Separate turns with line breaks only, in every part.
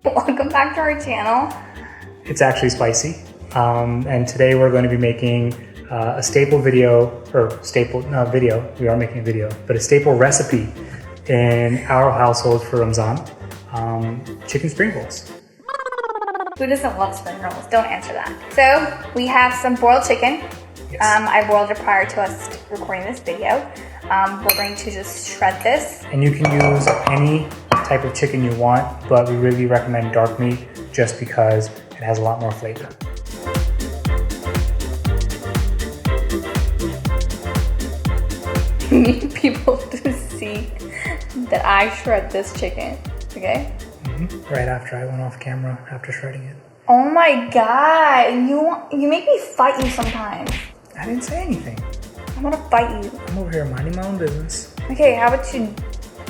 Welcome back to our channel.
It's actually spicy. And today we're going to be making a staple video, we are making a video, but a staple recipe in our household for Ramadan, chicken spring rolls.
Who doesn't love spring rolls? Don't answer that. So we have some boiled chicken.
Yes.
I boiled it prior to us recording this video. We're going to just shred this.
And you can use any type of chicken you want, but we really recommend dark meat just because it has a lot more flavor.
We need people to see that I shred this chicken, okay?
Right after I went off camera after shredding it.
Oh my god, you make me fight you sometimes.
I didn't say anything.
I want to fight you.
I'm over here minding my own business.
Okay, how about you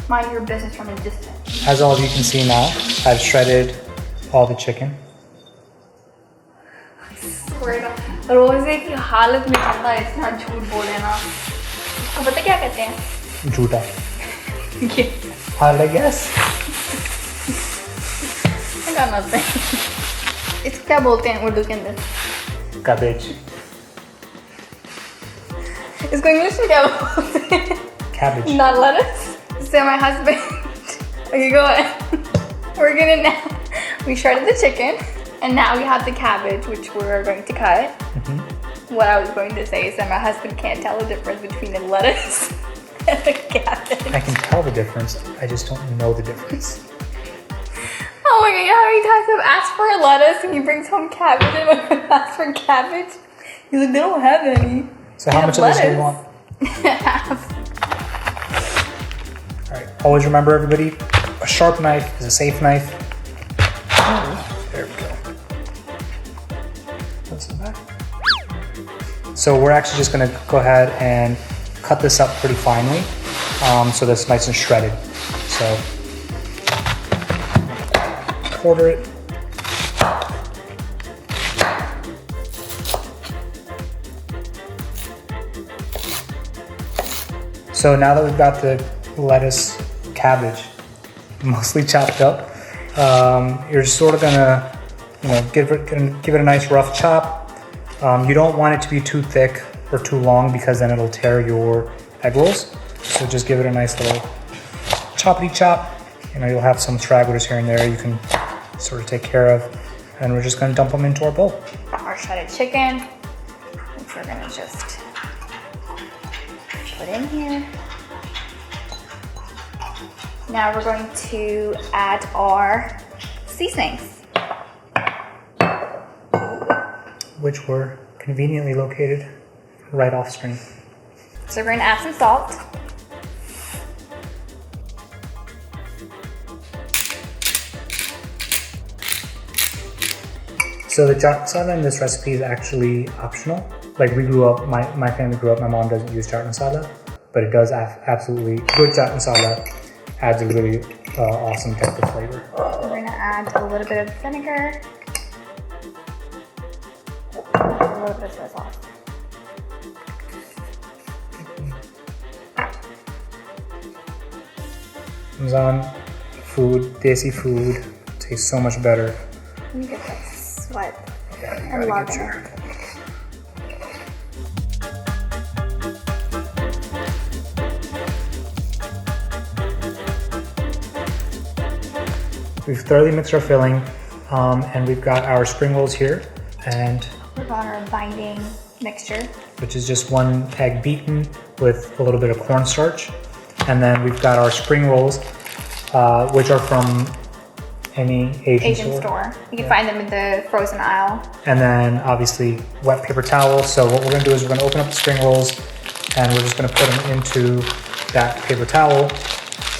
mind your business from a distance?
As all of you can see now, I've shredded all the chicken.
रोज़ की हालत में करता है इतना झूठ बोले ना इसको पता क्या कहते हैं
झूठा
ये
How did I guess?
I got nothing. इसको क्या बोलते हैं उर्दू के अंदर
Cabbage.
इसको इंग्लिश में क्या बोलते हैं
Cabbage.
Not lettuce. So my husband okay go ahead we're gonna now we shredded the chicken and now we have the cabbage which we're going to cut. What I was going to say is that my husband can't tell the difference between the lettuce and the cabbage.
I can tell the difference, I just don't know the difference.
Oh my god, how many times I've asked for a lettuce and he brings home cabbage and when I ask for cabbage, he's like, they don't have any.
So how much of this do you want?
Half.
Alright, always remember everybody, a sharp knife is a safe knife. There we go. That's the back. So we're actually just going to go ahead and cut this up pretty finely so that's nice and shredded. So quarter it. So now that we've got the lettuce, cabbage mostly chopped up, you're sort of gonna, give it a nice rough chop. You don't want it to be too thick or too long because then it'll tear your egg rolls. So just give it a nice little choppity chop. You'll have some stragglers here and there you can sort of take care of. And we're just gonna dump them into our bowl.
Our shredded chicken, which we're gonna just put in here. Now we're going to add our seasonings,
which were conveniently located right off screen.
So we're going to add some salt.
So the chaat masala in this recipe is actually optional. Like we grew up, my family grew up, my mom doesn't use chaat masala, but it does absolutely, good chaat masala adds a really awesome type of flavor.
We're going to add a little bit of vinegar, a little bit of soy sauce.
Ramadan food, desi food, tastes so much better.
You get that sweat.
Yeah,
I love it.
We've thoroughly mixed our filling, and we've got our spring rolls here, and
we've got our binding mixture,
which is just 1 egg beaten with a little bit of cornstarch. And then we've got our spring rolls, which are from any Asian store.
You can find them in the frozen aisle.
And then obviously wet paper towel. So what we're gonna do is we're gonna open up the spring rolls and we're just gonna put them into that paper towel.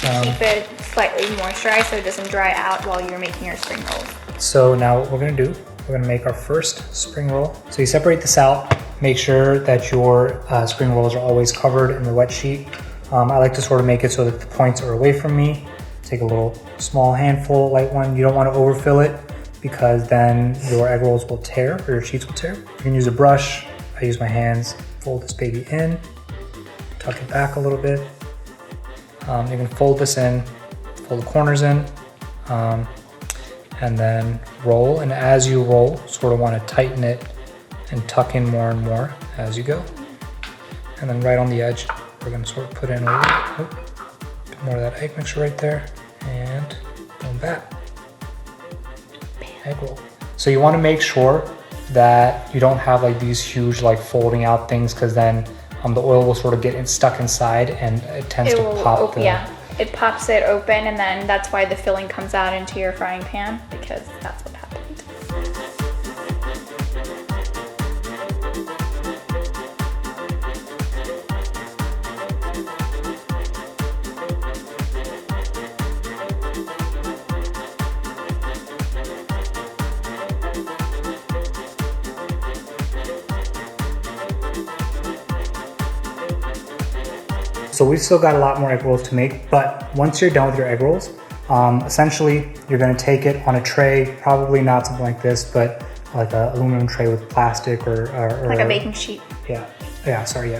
Keep it slightly moisturized so it doesn't dry out while you're making your spring rolls.
So now what we're gonna do, we're gonna make our first spring roll. So you separate this out, make sure that your spring rolls are always covered in the wet sheet. I like to sort of make it so that the points are away from me. Take a little small handful, light one. You don't want to overfill it because then your egg rolls will tear or your sheets will tear. You can use a brush. I use my hands. Fold this baby in, tuck it back a little bit. You can fold this in, fold the corners in, and then roll. And as you roll, sort of want to tighten it and tuck in more and more as you go. And then right on the edge, we're gonna sort of put in a little bit more of that egg mixture right there, and boom, bat. Egg roll. So you want to make sure that you don't have like these huge like folding out things, because then the oil will sort of get stuck inside and it tends to pop.
Yeah, it pops it open, and then that's why the filling comes out into your frying pan, because that's what happened.
So we've still got a lot more egg rolls to make, but once you're done with your egg rolls, essentially you're gonna take it on a tray, probably not something like this, but like an aluminum tray with plastic or
like a baking sheet.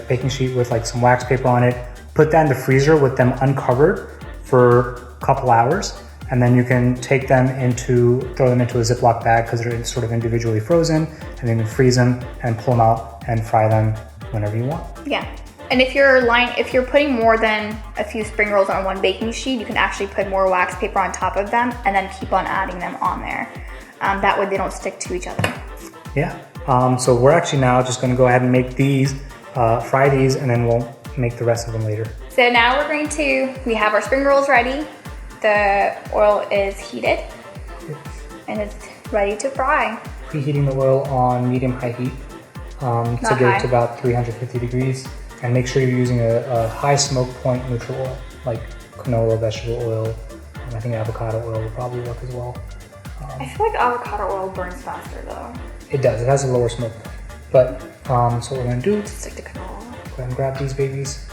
Baking sheet with like some wax paper on it. Put that in the freezer with them uncovered for a couple hours, and then you can take them throw them into a Ziploc bag because they're sort of individually frozen, and then you can freeze them and pull them out and fry them whenever you want.
Yeah. And if you're putting more than a few spring rolls on one baking sheet, you can actually put more wax paper on top of them and then keep on adding them on there. That way they don't stick to each other.
Yeah. So we're actually now just going to go ahead and make these, fry these, and then we'll make the rest of them later.
So now we have our spring rolls ready. The oil is heated and it's ready to fry.
Preheating the oil on medium-high heat to get it to about 350 degrees. And make sure you're using a high smoke point neutral oil, like canola, vegetable oil. I think avocado oil will probably work as well.
I feel like avocado oil burns faster though.
It does, it has a lower smoke point. But, so what we're gonna do,
stick to canola.
Go ahead and grab these babies.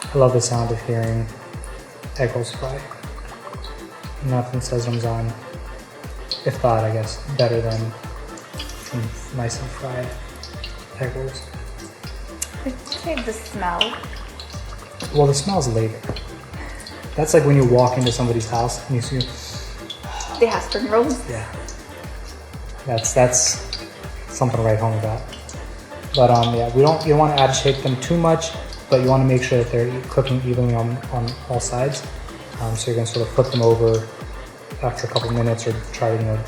I love the sound of hearing egg rolls fry. Nothing says Ramadan, if not, I guess, better than some nicely fried egg rolls.
Did you say the smell?
Well, the smell's later. That's like when you walk into somebody's house and you see...
They have spring rolls?
Yeah. That's something to write home about. But yeah, you don't want to agitate them too much, but you want to make sure that they're cooking evenly on all sides. So you're going to sort of flip them over after a couple minutes, or try to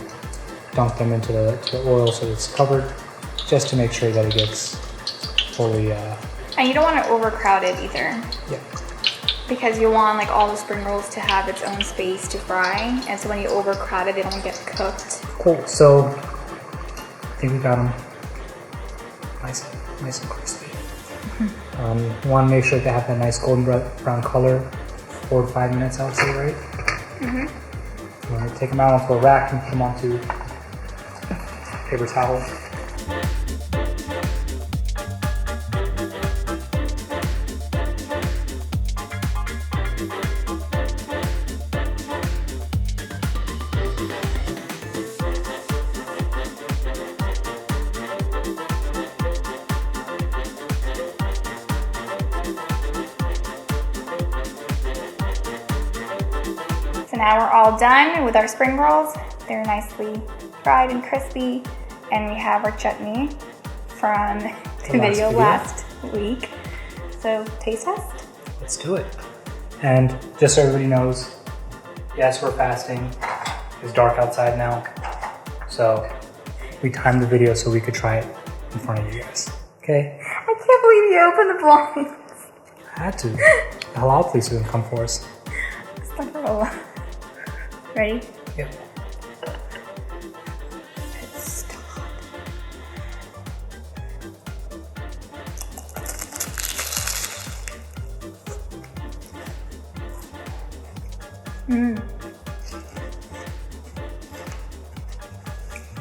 dunk them into the oil so it's covered, just to make sure that it gets fully...
And you don't want to overcrowd it either.
Yeah.
Because you want like all the spring rolls to have its own space to fry, and so when you overcrowd it, they don't get cooked.
Cool. So I think we got them nice and crispy. You want to make sure they have that nice golden brown color, 4 to 5 minutes, I would say, right? Mm-hmm. You want to take them out onto a rack and put them onto a paper towel.
So now we're all done with our spring rolls. They're nicely fried and crispy, and we have our chutney from the video last week. So taste test.
Let's do it. And just so everybody knows, yes, we're fasting. It's dark outside now, so we timed the video so we could try it in front of you guys. Okay?
I can't believe you opened the blinds.
I had to. The halal police didn't come for us.
Astaghfirullah. Ready?
Yep.
It's still hot.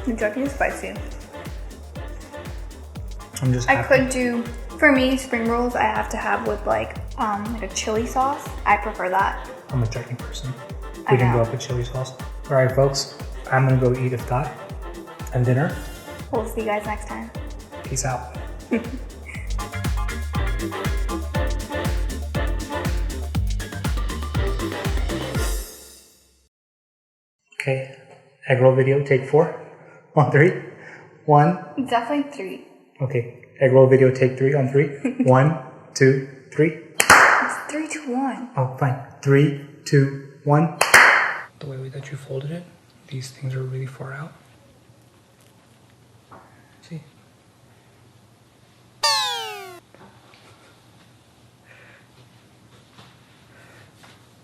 The chutney is spicy.
I'm just
I
happy.
could do, for me, spring rolls I have to have with like a chili sauce. I prefer that.
I'm a chutney person.
I
We didn't
know.
go up with chili sauce. All right, folks. I'm gonna go eat iftar and dinner.
We'll see you guys next time.
Peace out. Okay, egg roll video, take 4. On 3. 1.
It's definitely 3.
Okay, egg roll video, take 3 on 3. 1, 2, 3.
It's 3, 2, 1.
Oh, fine. 3, 2, 1. The way that you folded it, these things are really far out. See?